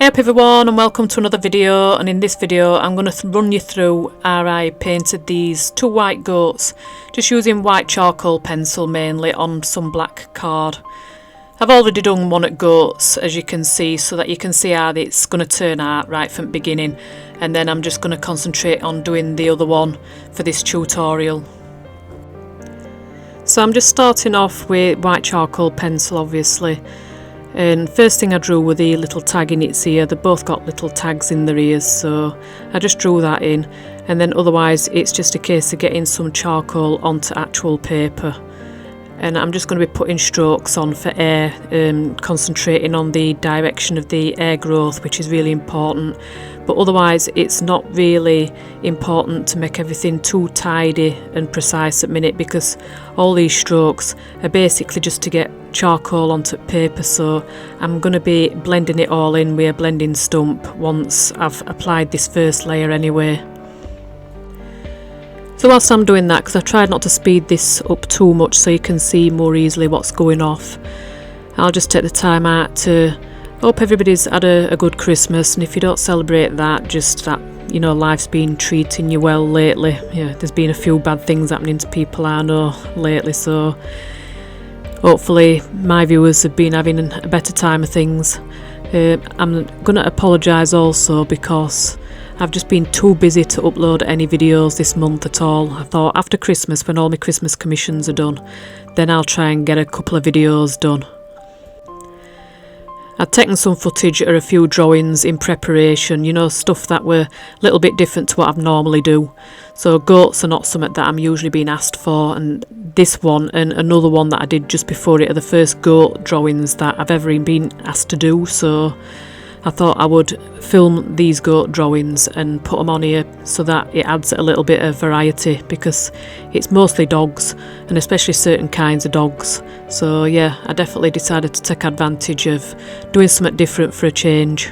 Hey up everyone, and welcome to another video. And in this video I'm going to run you through how I painted these two white goats just using white charcoal pencil mainly on some black card. I've already done one at goats, as you can see, so that you can see how it's going to turn out right from the beginning, and then I'm just going to concentrate on doing the other one for this tutorial. So I'm just starting off with white charcoal pencil obviously. And first thing I drew were the little tag in its ear. They've both got little tags in their ears, so I just drew that in, and then otherwise it's just a case of getting some charcoal onto actual paper. And I'm just going to be putting strokes on for air, concentrating on the direction of the air growth, which is really important. But otherwise it's not really important to make everything too tidy and precise at the minute, because all these strokes are basically just to get charcoal onto paper. So I'm going to be blending it all in with a blending stump once I've applied this first layer anyway. So whilst I'm doing that, because I tried not to speed this up too much so you can see more easily what's going off, I'll just take the time out to hope everybody's had a good Christmas, and if you don't celebrate that, just that, you know, life's been treating you well lately. Yeah, there's been a few bad things happening to people I know lately, so hopefully my viewers have been having a better time of things. I'm going to apologise also because I've just been too busy to upload any videos this month at all. I thought after Christmas, when all my Christmas commissions are done, then I'll try and get a couple of videos done. I'd taken some footage of a few drawings in preparation, you know, stuff that were a little bit different to what I normally do. So goats are not something that I'm usually being asked for, and this one and another one that I did just before it are the first goat drawings that I've ever been asked to do. So I thought I would film these goat drawings and put them on here so that it adds a little bit of variety, because it's mostly dogs, and especially certain kinds of dogs. So yeah, I definitely decided to take advantage of doing something different for a change.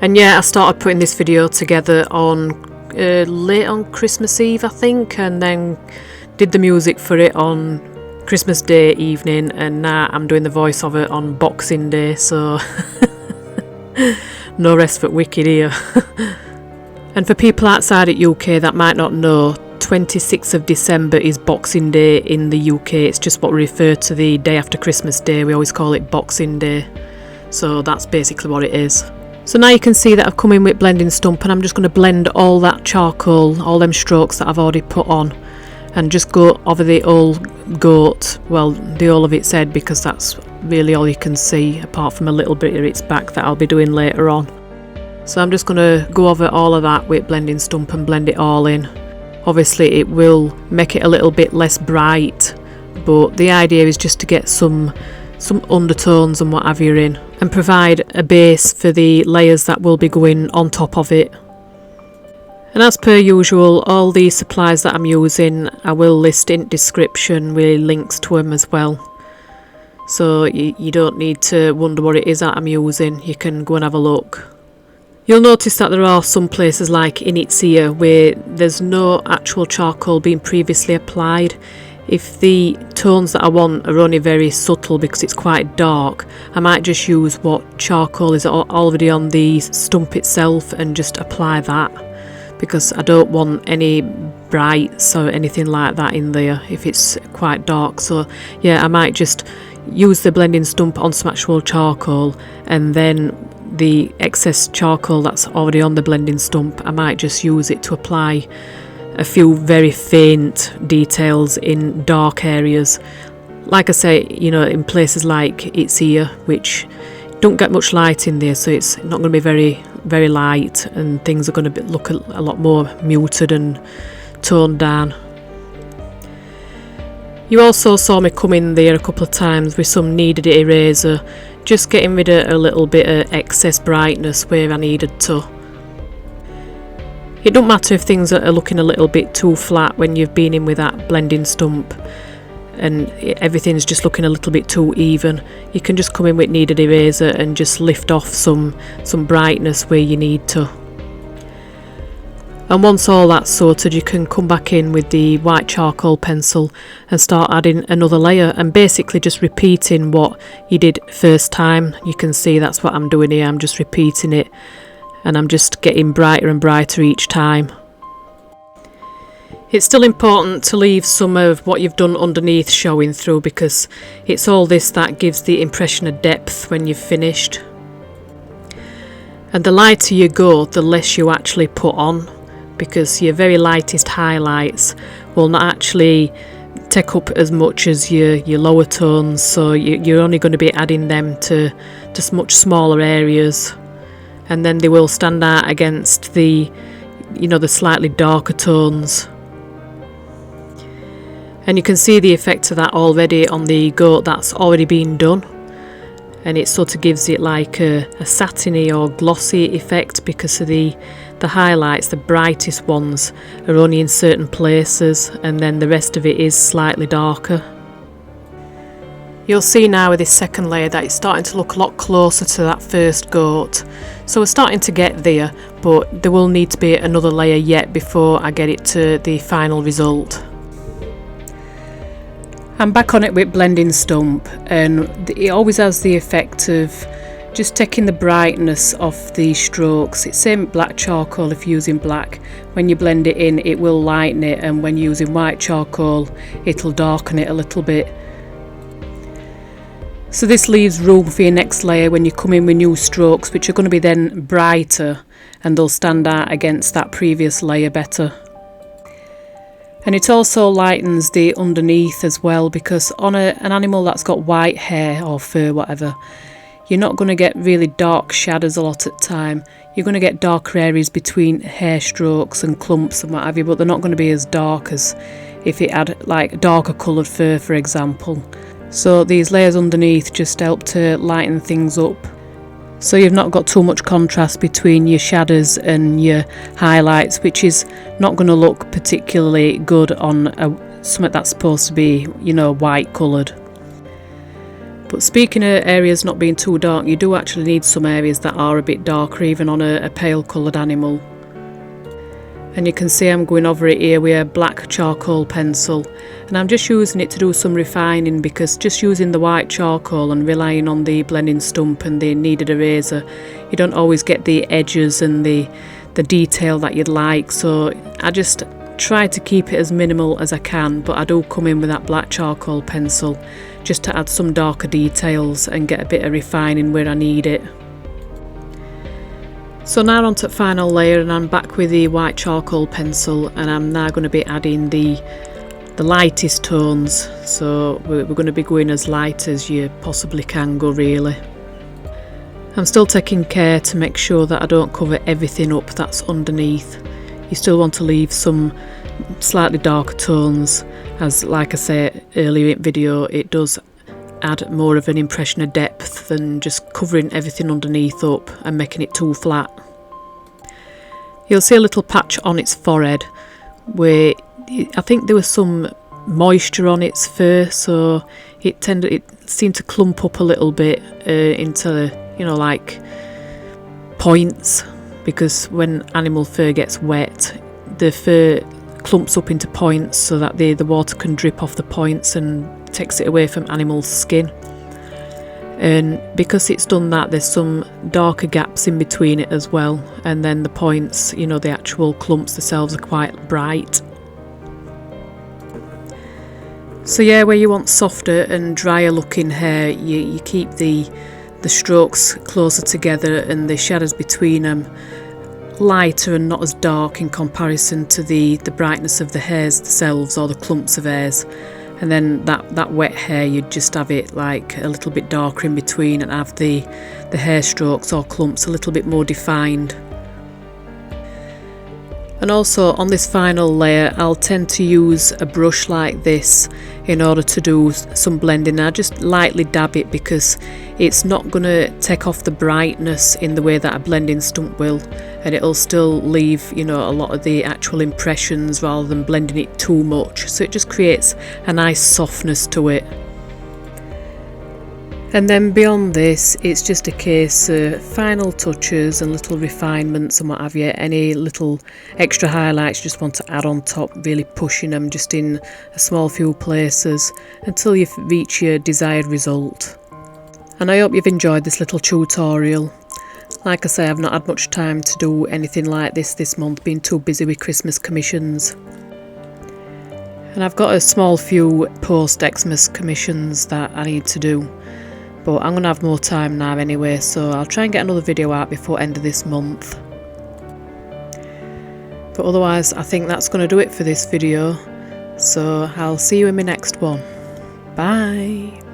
And yeah, I started putting this video together on late on Christmas Eve I think, and then did the music for it on Christmas Day evening, and now I'm doing the voice of it on Boxing Day, so no rest for wicked here. And for people outside of UK that might not know, 26th of December is Boxing Day in the UK. It's just what we refer to the day after Christmas Day. We always call it Boxing Day. So that's basically what it is. So now you can see that I've come in with blending stump, and I'm just going to blend all that charcoal, all them strokes that I've already put on, and just go over the whole goat, well, the whole of its head, because that's really all you can see apart from a little bit of its back that I'll be doing later on. So I'm just going to go over all of that with blending stump and blend it all in. Obviously it will make it a little bit less bright, but the idea is just to get some undertones and what have you in, and provide a base for the layers that will be going on top of it. And as per usual, all the supplies that I'm using I will list in description with links to them as well. So you don't need to wonder what it is that I'm using, you can go and have a look. You'll notice that there are some places like in its ear where there's no actual charcoal being previously applied. If the tones that I want are only very subtle because it's quite dark, I might just use what charcoal is already on the stump itself and just apply that, because I don't want any brights or anything like that in there if it's quite dark. So yeah, I might just use the blending stump on some actual charcoal, and then the excess charcoal that's already on the blending stump, I might just use it to apply a few very faint details in dark areas. Like I say, you know, in places like its ear, which don't get much light in there, so it's not going to be very, very light, and things are going to look a lot more muted and toned down. You also saw me come in there a couple of times with some kneaded eraser, just getting rid of a little bit of excess brightness where I needed to. It don't matter if things are looking a little bit too flat when you've been in with that blending stump and everything's just looking a little bit too even. You can just come in with kneaded eraser and just lift off some brightness where you need to. And once all that's sorted, you can come back in with the white charcoal pencil and start adding another layer, and basically just repeating what you did first time. You can see that's what I'm doing here. I'm just repeating it, and I'm just getting brighter and brighter each time. It's still important to leave some of what you've done underneath showing through, because it's all this that gives the impression of depth when you've finished. And the lighter you go, the less you actually put on, because your very lightest highlights will not actually take up as much as your lower tones, so you're only going to be adding them to just much smaller areas, and then they will stand out against the slightly darker tones. And you can see the effect of that already on the goat that's already been done, and it sort of gives it like a satiny or glossy effect, because of the highlights, the brightest ones, are only in certain places, and then the rest of it is slightly darker. You'll see now with this second layer that it's starting to look a lot closer to that first goat. So we're starting to get there, but there will need to be another layer yet before I get it to the final result. I'm back on it with Blending Stump, and it always has the effect of just taking the brightness off the strokes. It's same black charcoal. If you're using black, when you blend it in, it will lighten it, and when you're using white charcoal, it'll darken it a little bit. So this leaves room for your next layer when you come in with new strokes, which are going to be then brighter, and they'll stand out against that previous layer better. And it also lightens the underneath as well, because on an animal that's got white hair or fur, whatever, you're not going to get really dark shadows a lot at time. You're going to get darker areas between hair strokes and clumps and what have you, but they're not going to be as dark as if it had like darker coloured fur, for example. So these layers underneath just help to lighten things up, so you've not got too much contrast between your shadows and your highlights, which is not going to look particularly good on something that's supposed to be, white coloured. But speaking of areas not being too dark, you do actually need some areas that are a bit darker, even on a pale coloured animal. And you can see I'm going over it here with a black charcoal pencil, and I'm just using it to do some refining, because just using the white charcoal and relying on the Blending Stump and the kneaded eraser, you don't always get the edges and the detail that you'd like. So I just try to keep it as minimal as I can, but I do come in with that black charcoal pencil just to add some darker details and get a bit of refining where I need it. So now on to the final layer, and I'm back with the white charcoal pencil, and I'm now going to be adding the lightest tones. So we're going to be going as light as you possibly can go, really. I'm still taking care to make sure that I don't cover everything up that's underneath. You still want to leave some slightly darker tones, as like I said earlier in the video, it does add more of an impression of depth than just covering everything underneath up and making it too flat. You'll see a little patch on its forehead where I think there was some moisture on its fur, so it seemed to clump up a little bit into like points, because when animal fur gets wet, the fur clumps up into points so that the water can drip off the points and takes it away from animal's skin. And because it's done that, there's some darker gaps in between it as well, and then the points, the actual clumps themselves are quite bright. So yeah, where you want softer and drier looking hair, you keep the strokes closer together and the shadows between them lighter and not as dark in comparison to the brightness of the hairs themselves or the clumps of hairs. And then that wet hair, you'd just have it like a little bit darker in between and have the hair strokes or clumps a little bit more defined. And also on this final layer, I'll tend to use a brush like this in order to do some blending. I just lightly dab it because it's not going to take off the brightness in the way that a Blending Stump will, and it'll still leave a lot of the actual impressions rather than blending it too much. So it just creates a nice softness to it. And then beyond this, it's just a case of final touches and little refinements and what have you. Any little extra highlights you just want to add on top, really pushing them just in a small few places until you reach your desired result. And I hope you've enjoyed this little tutorial. Like I say, I've not had much time to do anything like this month, being too busy with Christmas commissions. And I've got a small few post-Xmas commissions that I need to do. But I'm going to have more time now anyway, so I'll try and get another video out before end of this month. But otherwise, I think that's going to do it for this video. So I'll see you in my next one. Bye!